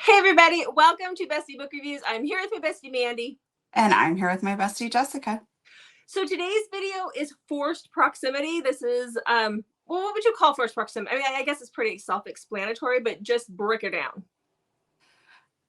Hey everybody, welcome to Bestie Book Reviews. I'm here with my bestie Mandy. And I'm here with my bestie Jessica. So today's video is forced proximity. This is, well, what would you call forced proximity? I mean, I guess it's pretty self-explanatory, but just break it down.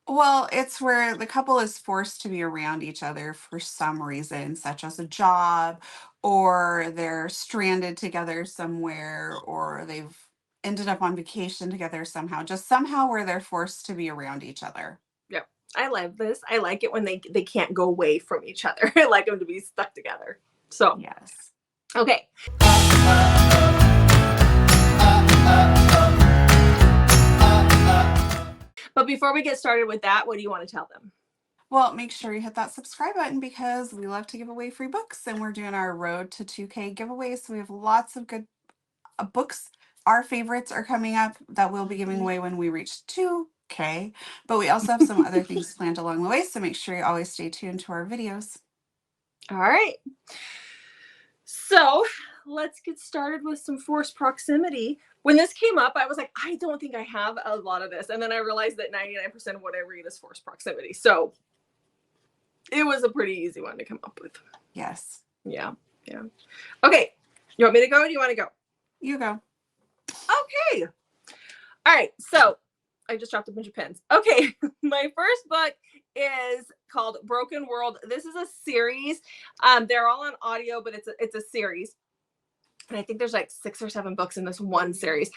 Well, it's where the couple is forced to be around each other for some reason, such as a job, or they're stranded together somewhere, or they've ended up on vacation together somehow, just somehow where they're forced to be around each other. Yep. I love this. I like it when they can't go away from each other. I like them to be stuck together. So, yes. Okay. But before we get started with that, what do you want to tell them? Well, make sure you hit that subscribe button because we love to give away free books and we're doing our road to 2K giveaways. So we have lots of good books. Our favorites are coming up that we'll be giving away when we reach 2K. But we also have some other things planned along the way. So make sure you always stay tuned to our videos. All right. So let's get started with some forced proximity. When this came up, I was like, I don't think I have a lot of this. And then I realized that 99% of what I read is forced proximity. So it was a pretty easy one to come up with. Yes. Yeah. Yeah. Okay. You want me to go or do you want to go? You go. Okay. All right. So I just dropped a bunch of pens. Okay. My first book is called Broken World. This is a series. They're all on audio, but it's a series. And I think there's like 6 or 7 books in this one series.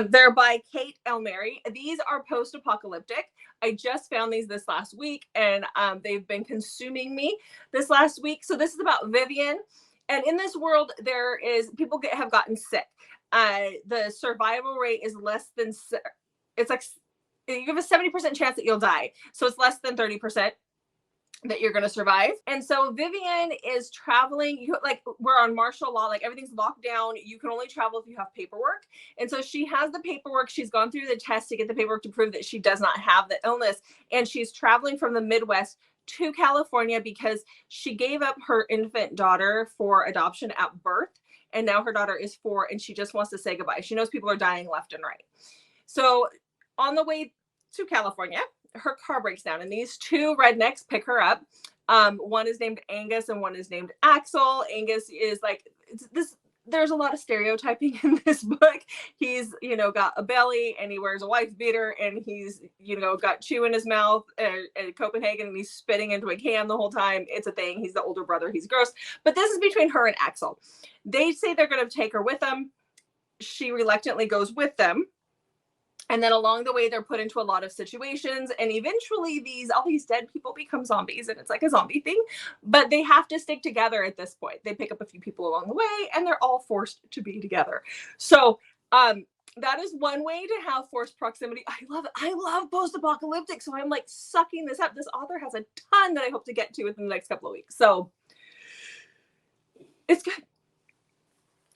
They're by Kate Elmary. These are post-apocalyptic. I just found these this last week, and they've been consuming me this last week. So this is about Vivian. And in this world, there is people have gotten sick. The survival rate is less than, it's like, you have a 70% chance that you'll die. So it's less than 30% that you're going to survive. And so Vivian is traveling, like we're on martial law, like everything's locked down. You can only travel if you have paperwork. And so she has the paperwork. She's gone through the test to get the paperwork to prove that she does not have the illness. And she's traveling from the Midwest to California because she gave up her infant daughter for adoption at birth. And now her daughter is 4 and she just wants to say goodbye. She knows people are dying left and right. So on the way to California, her car breaks down and these 2 rednecks pick her up. One is named Angus and one is named Axel. Angus is like this. There's a lot of stereotyping in this book. He's, got a belly and he wears a wife beater and he's, got chew in his mouth at Copenhagen and he's spitting into a can the whole time. It's a thing. He's the older brother. He's gross. But this is between her and Axel. They say they're going to take her with them. She reluctantly goes with them. And then along the way, they're put into a lot of situations. And eventually all these dead people become zombies. And it's like a zombie thing. But they have to stick together at this point. They pick up a few people along the way. And they're all forced to be together. So that is one way to have forced proximity. I love it. I love post-apocalyptic. So I'm like sucking this up. This author has a ton that I hope to get to within the next couple of weeks. So it's good.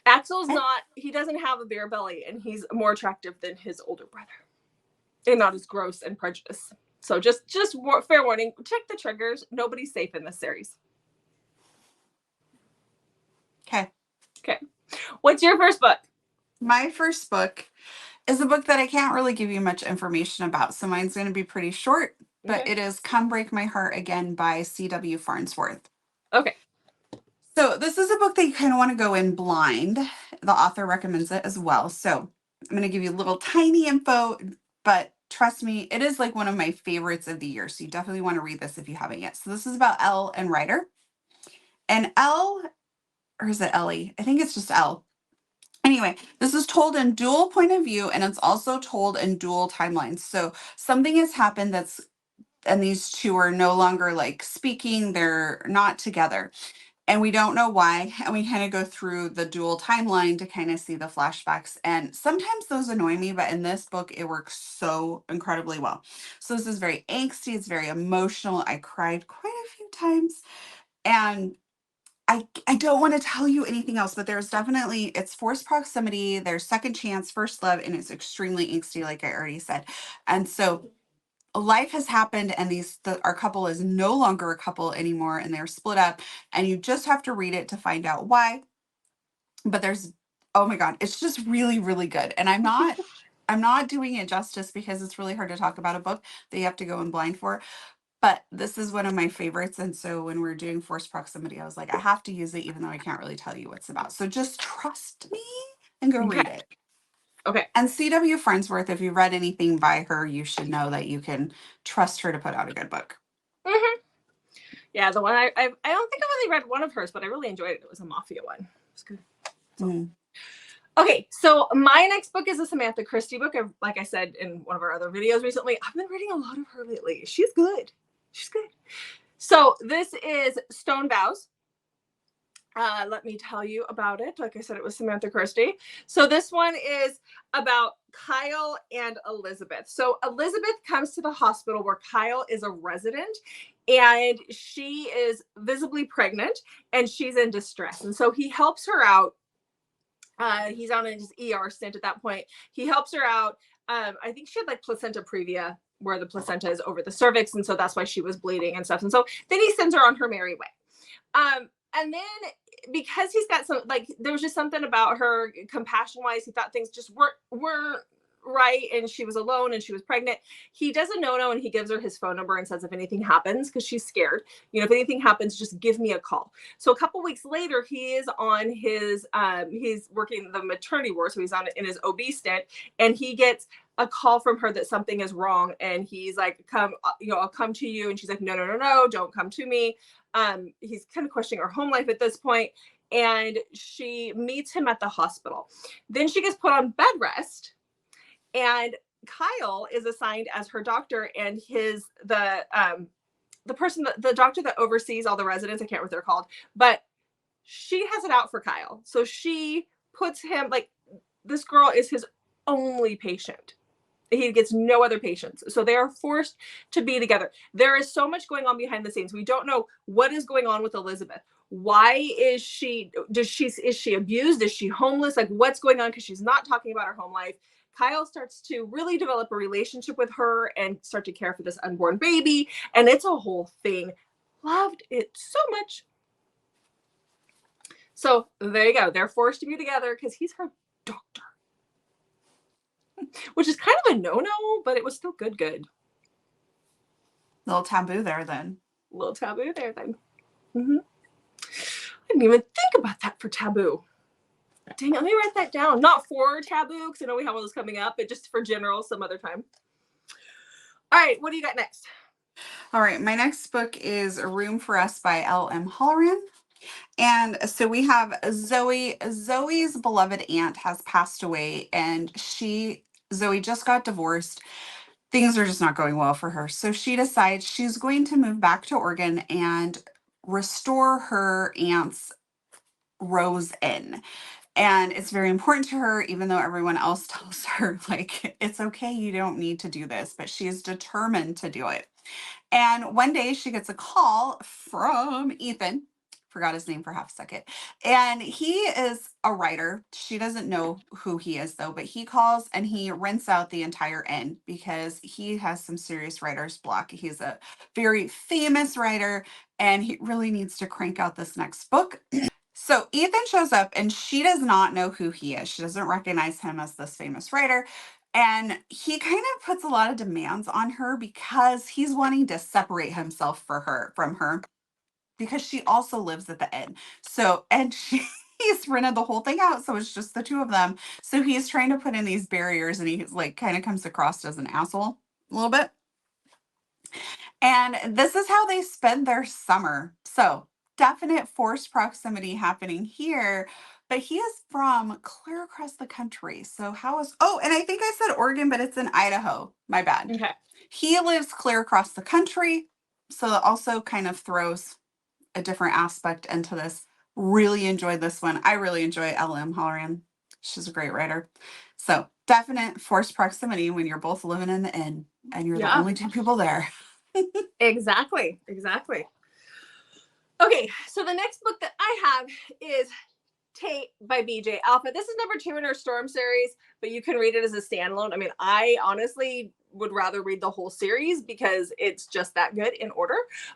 Axel's not, he doesn't have a beer belly and he's more attractive than his older brother and not as gross and prejudiced. So just fair warning, check the triggers. Nobody's safe in this series. Okay. What's your first book? My first book is a book that I can't really give you much information about. So mine's going to be pretty short, but It is Come Break My Heart Again by CW Farnsworth. Okay. So this is a book that you kind of want to go in blind. The author recommends it as well. So I'm going to give you a little tiny info, but trust me, it is like one of my favorites of the year. So you definitely want to read this if you haven't yet. So this is about Elle and Ryder. And Elle, or is it Ellie? I think it's just Elle. Anyway, this is told in dual point of view, and it's also told in dual timelines. So something has happened and these 2 are no longer like speaking. They're not together. And we don't know why. And we kind of go through the dual timeline to kind of see the flashbacks. And sometimes those annoy me, but in this book, it works so incredibly well. So this is very angsty. It's very emotional. I cried quite a few times. And I don't want to tell you anything else, but there's definitely, it's forced proximity. There's second chance, first love, and it's extremely angsty, like I already said. And so life has happened and our couple is no longer a couple anymore and they're split up and you just have to read it to find out why. But oh my God, it's just really, really good. And I'm not I'm not doing it justice because it's really hard to talk about a book that you have to go in blind for. But this is one of my favorites. And so when we're doing forced proximity, I was like, I have to use it, even though I can't really tell you what it's about. So just trust me and go Okay. read it. Okay. And CW Farnsworth, if you read anything by her, you should know that you can trust her to put out a good book. Mm-hmm. Yeah, the one I don't think I've only read one of hers, but I really enjoyed it. It was a mafia one. It was good. So. Okay, so my next book is a Samantha Christie book. Like I said in one of our other videos recently, I've been reading a lot of her lately. She's good. She's good. So this is Stonebows. Let me tell you about it. Like I said, it was Samantha Christie. So this one is about Kyle and Elizabeth. So Elizabeth comes to the hospital where Kyle is a resident, and she is visibly pregnant and she's in distress. And so he helps her out. He's on his ER stint at that point. He helps her out. I think she had like placenta previa, where the placenta is over the cervix, and so that's why she was bleeding and stuff. And so then he sends her on her merry way. And then because he's got some, like, there was just something about her compassion wise, he thought things just weren't right, and she was alone and she was pregnant. He does a no and he gives her his phone number and says, if anything happens, because she's scared, if anything happens, just give me a call. So a couple weeks later, he is on his he's working the maternity ward, so he's on in his OB stint, and he gets a call from her that something is wrong, and he's like, come, I'll come to you. And she's like, no, don't come to me. He's kind of questioning her home life at this point, and she meets him at the hospital. Then she gets put on bed rest, and Kyle is assigned as her doctor, and the person, the doctor that oversees all the residents, I can't remember what they're called, but she has it out for Kyle. So she puts him, like, this girl is his only patient. He gets no other patients. So they are forced to be together. There is so much going on behind the scenes. We don't know what is going on with Elizabeth. Why is she abused? Is she homeless? Like, what's going on? Because she's not talking about her home life. Kyle starts to really develop a relationship with her and start to care for this unborn baby. And it's a whole thing. Loved it so much. So there you go. They're forced to be together because he's her doctor. Which is kind of a no-no, but it was still good. Little taboo there then. Mm-hmm. I didn't even think about that for taboo. Dang it, let me write that down. Not for taboo, because I know we have all those coming up, but just for general some other time. All right, what do you got next? All right, my next book is A Room for Us by L.M. Halloran. And so we have Zoe. Zoe's beloved aunt has passed away, and Zoe just got divorced. Things are just not going well for her. So she decides she's going to move back to Oregon and restore her aunt's Rose Inn. And it's very important to her, even though everyone else tells her, like, it's okay, you don't need to do this, but she is determined to do it. And one day she gets a call from Ethan. Forgot his name for half a second. And he is a writer. She doesn't know who he is, though, but he calls and he rents out the entire inn because he has some serious writer's block. He's a very famous writer and he really needs to crank out this next book. So Ethan shows up and she does not know who he is. She doesn't recognize him as this famous writer. And he kind of puts a lot of demands on her because he's wanting to separate himself from her because she also lives at the inn. So, and he's rented the whole thing out. So it's just the two of them. So he's trying to put in these barriers and he's like kind of comes across as an asshole a little bit. And this is how they spend their summer. So definite forced proximity happening here. But he is from clear across the country. So and I think I said Oregon, but it's in Idaho. My bad. Okay. He lives clear across the country. So that also kind of throws a different aspect into this. Really enjoyed this one. I really enjoy L.M. Halloran. She's a great writer. So definite forced proximity when you're both living in the inn and you're the only two people there. Exactly. Okay, so the next book that I have is Tate by BJ Alpha. This is number 2 in her Storm series, but you can read it as a standalone. I mean, I honestly would rather read the whole series because it's just that good in order,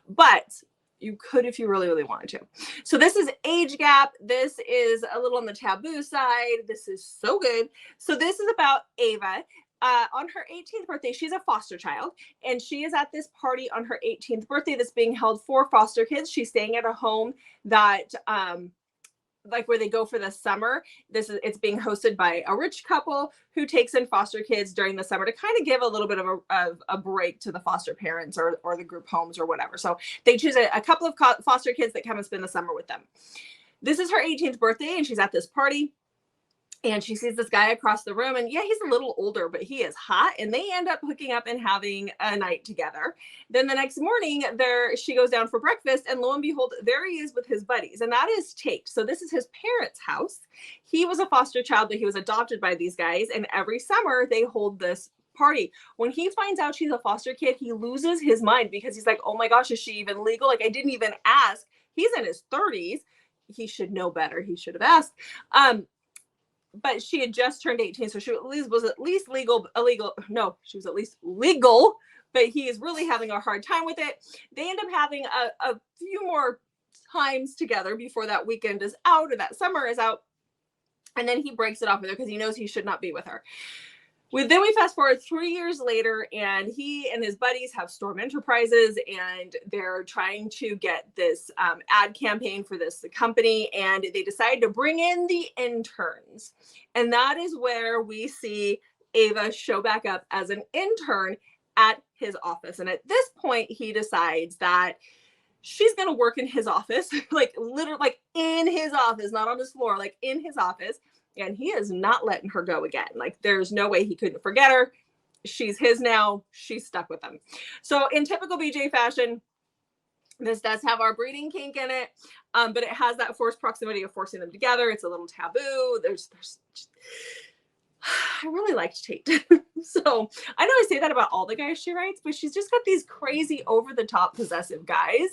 but you could if you really, really wanted to. So this is age gap. This is a little on the taboo side. This is so good. So this is about Ava. on her 18th birthday, she's a foster child, and she is at this party on her 18th birthday that's being held for foster kids. She's staying at a home that like where they go for the summer. It's being hosted by a rich couple who takes in foster kids during the summer to kind of give a little bit of a break to the foster parents or the group homes or whatever. So they choose a couple of foster kids that come and spend the summer with them. This is her 18th birthday, and she's at this party. And she sees this guy across the room, and yeah, he's a little older, but he is hot, and they end up hooking up and having a night together. Then the next morning, she goes down for breakfast, and lo and behold, there he is with his buddies, and that is Tate. So this is his parents' house. He was a foster child, but he was adopted by these guys, and every summer they hold this party. When he finds out she's a foster kid, he loses his mind because he's like, oh my gosh, is she even legal? Like, I didn't even ask. He's in his 30s. He should know better. He should have asked. But she had just turned 18, so she was at least legal. She was at least legal, but he is really having a hard time with it. They end up having a few more times together before that weekend is out or that summer is out. And then he breaks it off with her because he knows he should not be with her. Then we fast forward 3 years later, and he and his buddies have Storm Enterprises, and they're trying to get this ad campaign for this company, and they decide to bring in the interns. And that is where we see Ava show back up as an intern at his office. And at this point, he decides that she's going to work in his office, like literally like in his office, not on his floor, like in his office. And he is not letting her go again. Like, there's no way he couldn't forget her. She's his now. She's stuck with him. So in typical BJ fashion, this does have our breeding kink in it, but it has that forced proximity of forcing them together. It's a little taboo. I really liked Tate. So I know I say that about all the guys she writes, but she's just got these crazy over-the-top possessive guys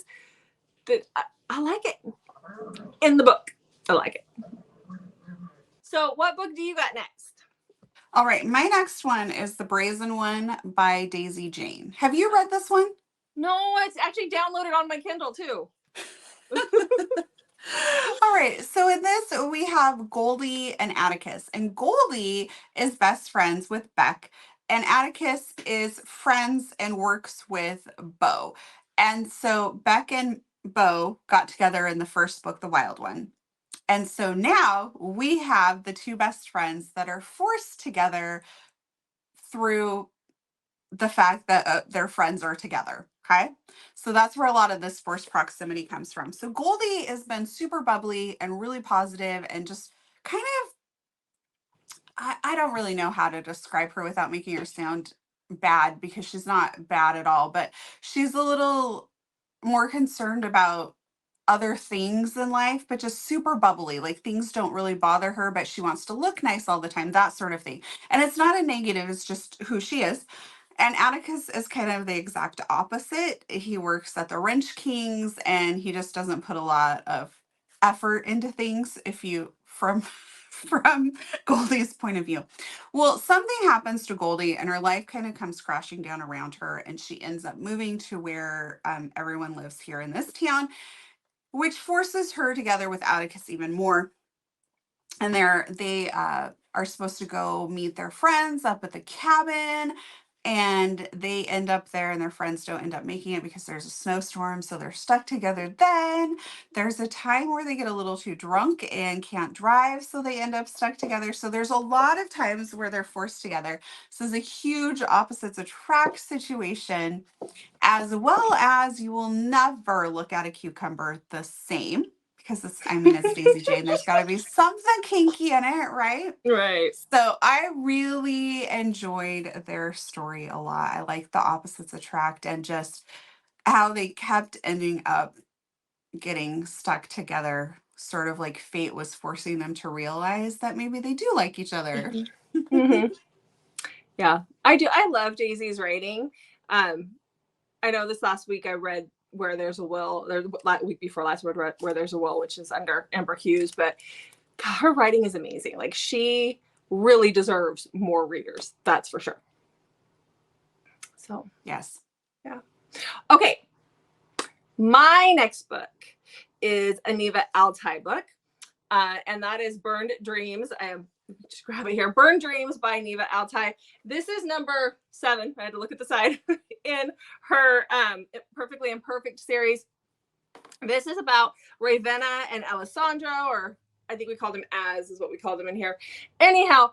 that I like it. In the book, I like it. So what book do you got next? All right. My next one is The Brazen One by Daisy Jane. Have you read this one? No, it's actually downloaded on my Kindle too. All right. So in this, we have Goldie and Atticus. And Goldie is best friends with Beck. And Atticus is friends and works with Bo. And so Beck and Bo got together in the first book, The Wild One. And so now we have the two best friends that are forced together through the fact that their friends are together. Okay. So that's where a lot of this forced proximity comes from. So Goldie has been super bubbly and really positive and just kind of, I don't really know how to describe her without making her sound bad because she's not bad at all, but she's a little more concerned about other things in life, but just super bubbly. Like things don't really bother her, but she wants to look nice all the time, that sort of thing. And it's not a negative, it's just who she is. And Atticus is kind of the exact opposite. He works at the Wrench Kings and he just doesn't put a lot of effort into things from Goldie's point of view. Well, something happens to Goldie and her life kind of comes crashing down around her and she ends up moving to where everyone lives here in this town, which forces her together with Atticus even more. And they are supposed to go meet their friends up at the cabin, and they end up there and their friends don't end up making it because there's a snowstorm, so they're stuck together. Then there's a time where they get a little too drunk and can't drive, so they end up stuck together. So there's a lot of times where they're forced together. So it's a huge opposites attract situation, as well as you will never look at a cucumber the same because it's Daisy Jane. There's got to be something kinky in it, right? Right. So I really enjoyed their story a lot. I like the opposites attract and just how they kept ending up getting stuck together, sort of like fate was forcing them to realize that maybe they do like each other. Mm-hmm. Yeah, I do. I love Daisy's writing. I know this last week I read Where There's a Will, the week before last I read Where There's a Will, which is under Amber Hughes, but God, her writing is amazing. Like she really deserves more readers. That's for sure. So, Yes. Yeah. Okay. My next book is a Neva Altai book, and that is Burned Dreams. just grab it here. Burn Dreams by Neva Altai. This is number 7. I had to look at the side in her Perfectly Imperfect series. This is about Ravenna and Alessandro, or I think we called him Az, is what we called him in here. Anyhow,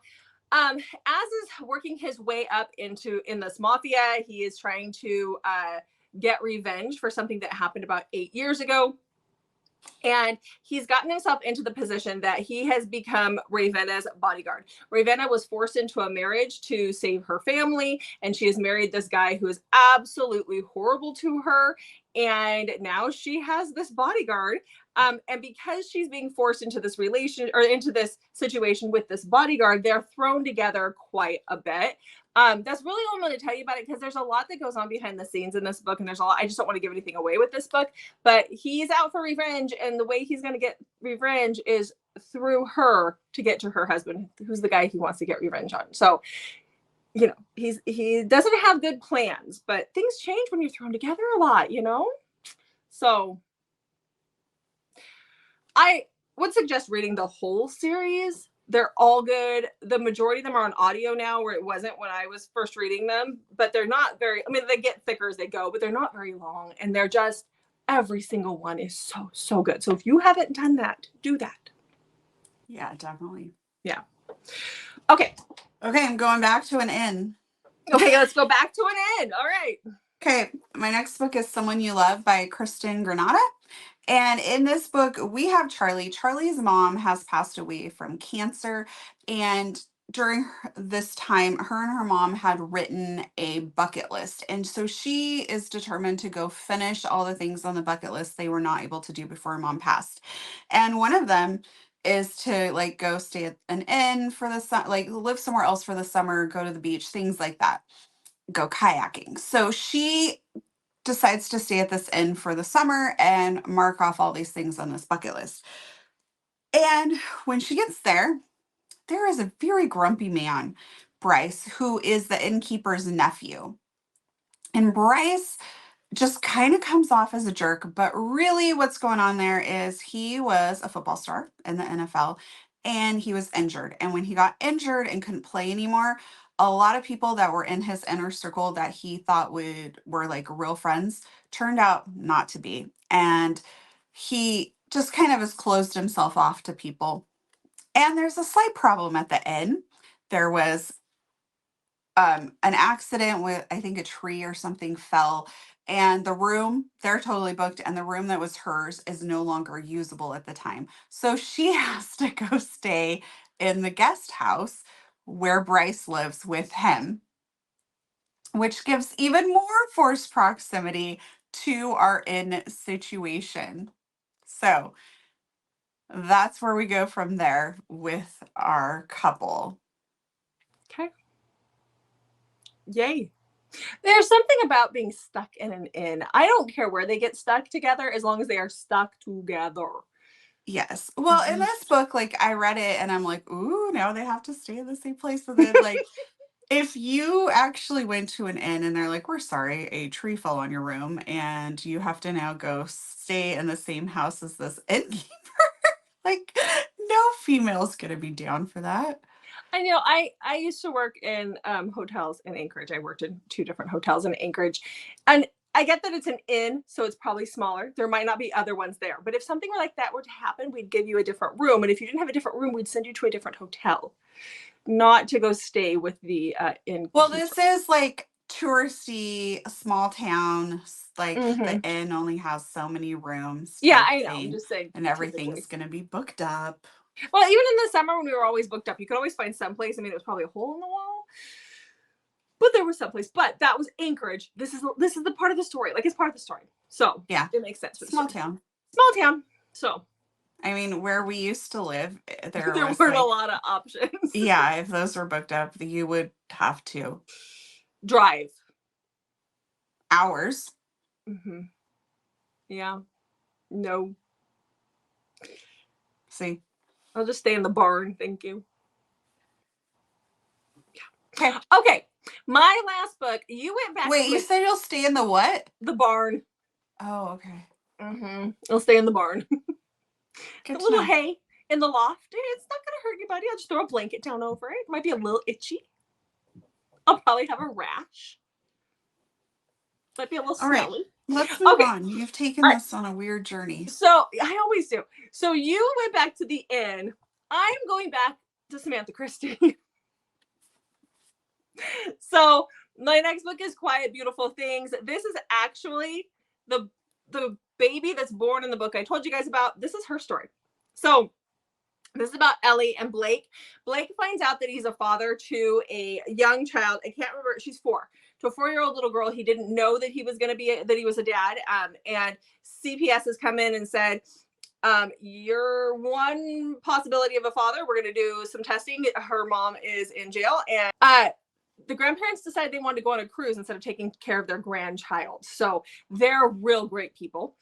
Az is working his way up in this mafia. He is trying to get revenge for something that happened about 8 years ago. And he's gotten himself into the position that he has become Ravenna's bodyguard. Ravenna was forced into a marriage to save her family, and she has married this guy who is absolutely horrible to her. And now she has this bodyguard. And because she's being forced into this relation or into this situation with this bodyguard, they're thrown together quite a bit. That's really all I'm going to tell you about it, because there's a lot that goes on behind the scenes in this book, and there's a lot. I just don't want to give anything away with this book, but he's out for revenge, and the way he's going to get revenge is through her to get to her husband, who's the guy he wants to get revenge on. So, you know, he doesn't have good plans, but things change when you're thrown together a lot, you know? So I would suggest reading the whole series. They're all good. The majority of them are on audio now, where it wasn't when I was first reading them, but they're not very, I mean, they get thicker as they go, but they're not very long. And they're just, every single one is so, so good. So if you haven't done that, do that. Yeah, definitely. Yeah. Okay. Okay, I'm going back to an inn. Okay, let's go back to an inn. All right. Okay, my next book is Someone You Love by Kristen Granada. And in this book, we have Charlie. Charlie's mom has passed away from cancer. And during this time, her and her mom had written a bucket list. And so she is determined to go finish all the things on the bucket list they were not able to do before her mom passed. And one of them is to like go stay at an inn for the summer, like live somewhere else for the summer, go to the beach, things like that, go kayaking. So she decides to stay at this inn for the summer and mark off all these things on this bucket list. And when she gets there, there is a very grumpy man, Bryce, who is the innkeeper's nephew. And Bryce just kind of comes off as a jerk, but really what's going on there is he was a football star in the NFL and he was injured. And when he got injured and couldn't play anymore, a lot of people that were in his inner circle that he thought were like real friends turned out not to be. And he just kind of has closed himself off to people. And there's a slight problem at the inn. There was an accident with, I think, a tree or something fell, and the room, they're totally booked, and the room that was hers is no longer usable at the time. So she has to go stay in the guest house where Bryce lives with him, which gives even more forced proximity to our inn situation. So that's where we go from there with our couple. Okay. Yay. There's something about being stuck in an inn. I don't care where they get stuck together as long as they are stuck together. Yes. Well, in this book, like I read it and I'm like, ooh, now they have to stay in the same place. So then, like, if you actually went to an inn and they're like, we're sorry, a tree fell on your room and you have to now go stay in the same house as this innkeeper, like, no female's going to be down for that. I know. I used to work in hotels in Anchorage. I worked in 2 different hotels in Anchorage, and I get that it's an inn, so it's probably smaller. There might not be other ones there, but if something like that were to happen, we'd give you a different room, and if you didn't have a different room, we'd send you to a different hotel, not to go stay with the inn. Well, this is like touristy, small town. Like the inn only has so many rooms. Yeah, I know. I'm just saying, and everything's going to be booked up. Well, even in the summer when we were always booked up, you could always find someplace. I mean, it was probably a hole in the wall, but there was someplace. But that was Anchorage. This is the part of the story. Like, it's part of the story. So yeah, it makes sense. For small town. Small town. So I mean, where we used to live, there weren't like, a lot of options. Yeah, if those were booked up, you would have to drive hours. Mm-hmm. Yeah. No. See. I'll just stay in the barn. Thank you. Yeah. Okay. My last book. You went back. Wait, you said you'll stay in the what? The barn. Oh, okay. I'll stay in the barn. A little hay. in the loft. It's not going to hurt anybody. I'll just throw a blanket down over it. It might be a little itchy. I'll probably have a rash. Might be a little smelly. Let's move Okay. on. You've taken All right. this on a weird journey. So I always do. So you went back to the inn. I'm going back to Samantha Christie. So my next book is Quiet, Beautiful Things. This is actually the baby that's born in the book I told you guys about. This is her story. So this is about Ellie and Blake. Blake finds out that he's a father to a young child. I can't remember. She's 4. To a 4-year-old little girl. He didn't know that he was going to be that he was a dad. And CPS has come in and said, you're one possibility of a father. We're going to do some testing. Her mom is in jail, and the grandparents decided they wanted to go on a cruise instead of taking care of their grandchild. So they're real great people.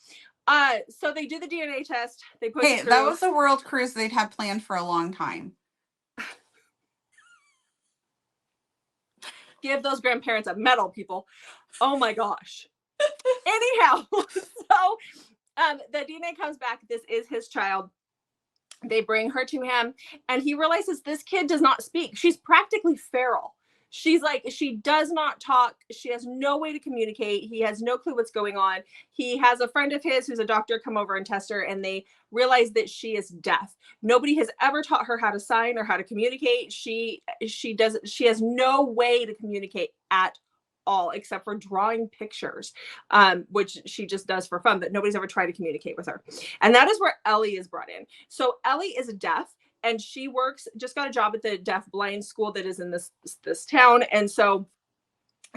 So they do the DNA test. They put it through. That was a world cruise they'd had planned for a long time. Give those grandparents a medal, people. Oh my gosh. Anyhow, so the DNA comes back. This is his child. They bring her to him, and he realizes this kid does not speak. She's practically feral. She's like, she does not talk. She has no way to communicate. He has no clue what's going on. He has a friend of his who's a doctor come over and test her, and they realize that she is deaf. Nobody has ever taught her how to sign or how to communicate. She has no way to communicate at all except for drawing pictures, which she just does for fun, but nobody's ever tried to communicate with her. And that is where Ellie is brought in. So Ellie is deaf, and she just got a job at the deaf blind school that is in this town. And so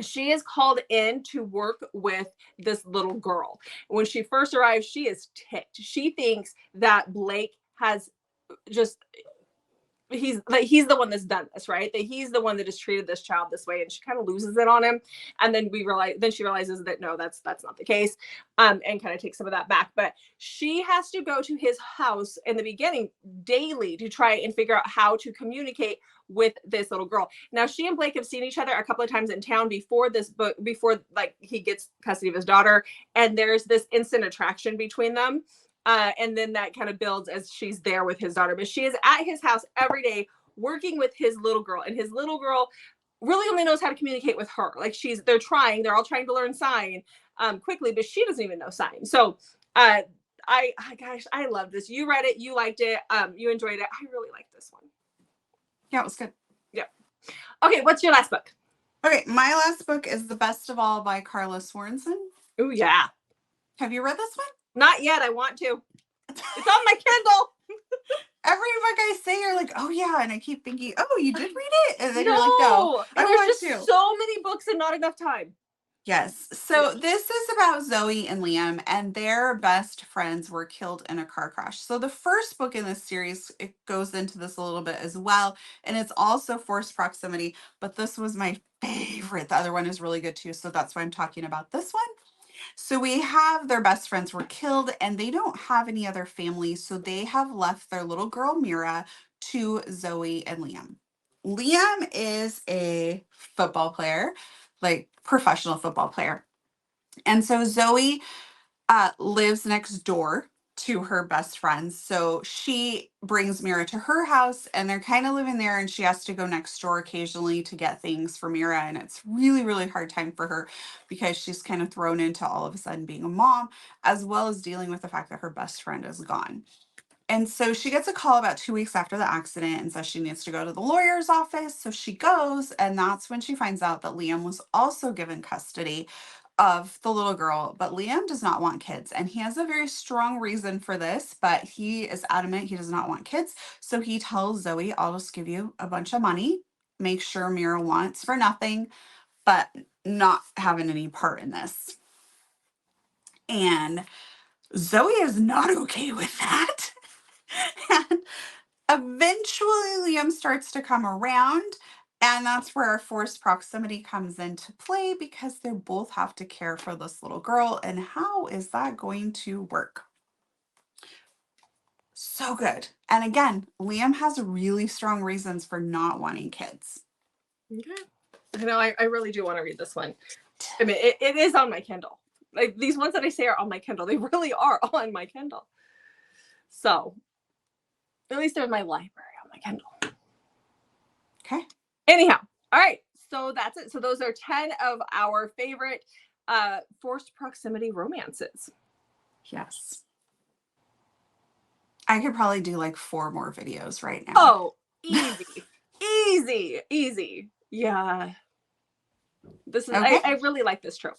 she is called in to work with this little girl. When she first arrives, she is ticked. She thinks that Blake has just, he's the one that's done this, right? That he's the one that has treated this child this way, and she kind of loses it on him. And then she realizes that no, that's not the case, and kind of takes some of that back. But she has to go to his house in the beginning daily to try and figure out how to communicate with this little girl. Now, she and Blake have seen each other a couple of times in town before this book, before like he gets custody of his daughter, and there's this instant attraction between them. And then that kind of builds as she's there with his daughter. But she is at his house every day working with his little girl. And his little girl really only knows how to communicate with her. Like they're all trying to learn sign quickly, but she doesn't even know sign. So I love this. You read it. You liked it. You enjoyed it. I really liked this one. Yeah, it was good. Yeah. Okay, what's your last book? Okay, my last book is The Best of All by Carla Sorensen. Oh, yeah. Have you read this one? Not yet. I want to. It's on my Kindle. Every book I say, you're like, oh yeah, and I keep thinking, oh, you did read it, and then you're like, no, I want to. So many books and not enough time. Yes. So this is about Zoe and Liam, and their best friends were killed in a car crash. So the first book in this series, it goes into this a little bit as well, and it's also forced proximity, but this was my favorite. The other one is really good too, so that's why I'm talking about this one. So we have their best friends were killed, and they don't have any other family, so they have left their little girl Mira to Zoe and Liam. Liam is a football player, like professional football player. And so Zoe lives next door to her best friends. So she brings Mira to her house, and they're kind of living there, and she has to go next door occasionally to get things for Mira. And it's really, really hard time for her because she's kind of thrown into all of a sudden being a mom, as well as dealing with the fact that her best friend is gone. And so she gets a call about 2 weeks after the accident and says she needs to go to the lawyer's office. So she goes, and that's when she finds out that Liam was also given custody of the little girl. But Liam does not want kids, and he has a very strong reason for this, but he is adamant he does not want kids. So he tells Zoe, I'll just give you a bunch of money, make sure Mira wants for nothing, but not having any part in this. And Zoe is not okay with that. And eventually Liam starts to come around, and that's where our forced proximity comes into play, because they both have to care for this little girl. And how is that going to work? So good. And again, Liam has really strong reasons for not wanting kids. Okay. I know, I really do want to read this one. I mean, it is on my Kindle. Like, these ones that I say are on my Kindle, they really are on my Kindle. So At least they're in my library on my Kindle. Okay. Anyhow, all right. So that's it. So those are 10 of our favorite forced proximity romances. Yes. I could probably do like 4 more videos right now. Oh, easy. Easy. Yeah. This is Okay. I really like this trope.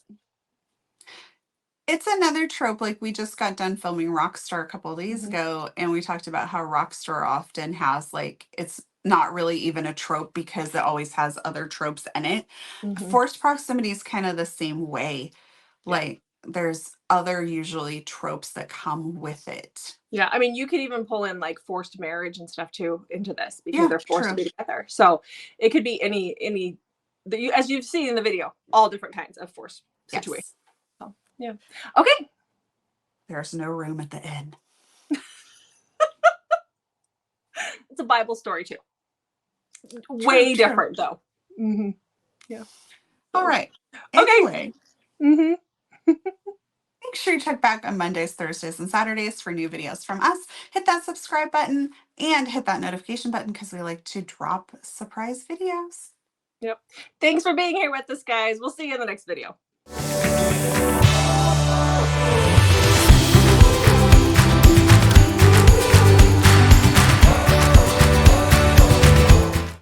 It's another trope. Like we just got done filming Rockstar a couple of days Mhm. ago, and we talked about how Rockstar often has like it's not really even a trope because it always has other tropes in it. Mhm. Forced proximity is kind of the same way. Yeah. Like there's other usually tropes that come with it. Yeah, I mean, you could even pull in like forced marriage and stuff too into this because Yeah, they're forced true. to be together. So it could be any as you've seen in the video, all different kinds of forced situations. Yes. So, yeah. Okay. There's no room at the inn. It's a Bible story too. Way True. different though. Mm-hmm. Yeah. All right. Okay. Anyway, Mm-hmm. make sure you check back on Mondays, Thursdays, and Saturdays for new videos from us. Hit that subscribe button and hit that notification button because we like to drop surprise videos. Yep. Thanks for being here with us, guys. We'll see you in the next video.